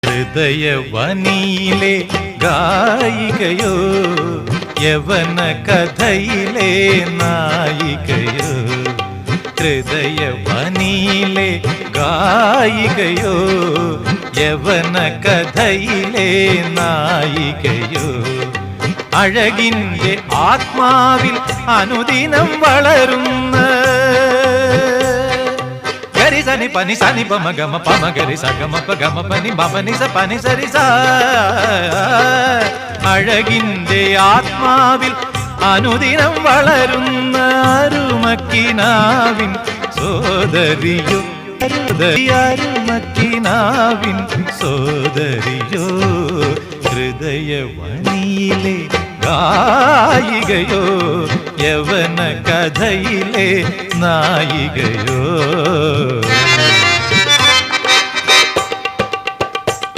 ഹൃദയവനിയിലെ ഗായികയോ യവന കഥയിലെ നായികയോ. ഹൃദയവനിയിലെ ഗായികയോ യവന കഥയിലെ നായികയോ. അഴകിൻ്റെ ആത്മാവിൽ അനുദിനം വളരുന്ന സനി പനി സനി പമ ഗമ പമ ഗരി സഗമ പ ഗമ പനി പനി സ പനി സരി സ. അഴകിൻ്റെ ആത്മാവിൽ അനുദിനം വളരുന്ന അരുമക്കിനാവിൻ സോദരിയോ. അരുമക്കിനാവിൻ സോദരിയോ. ഹൃദയവനിയിലെ ഗായികയോ യവന കഥയിലെ നായികയോ.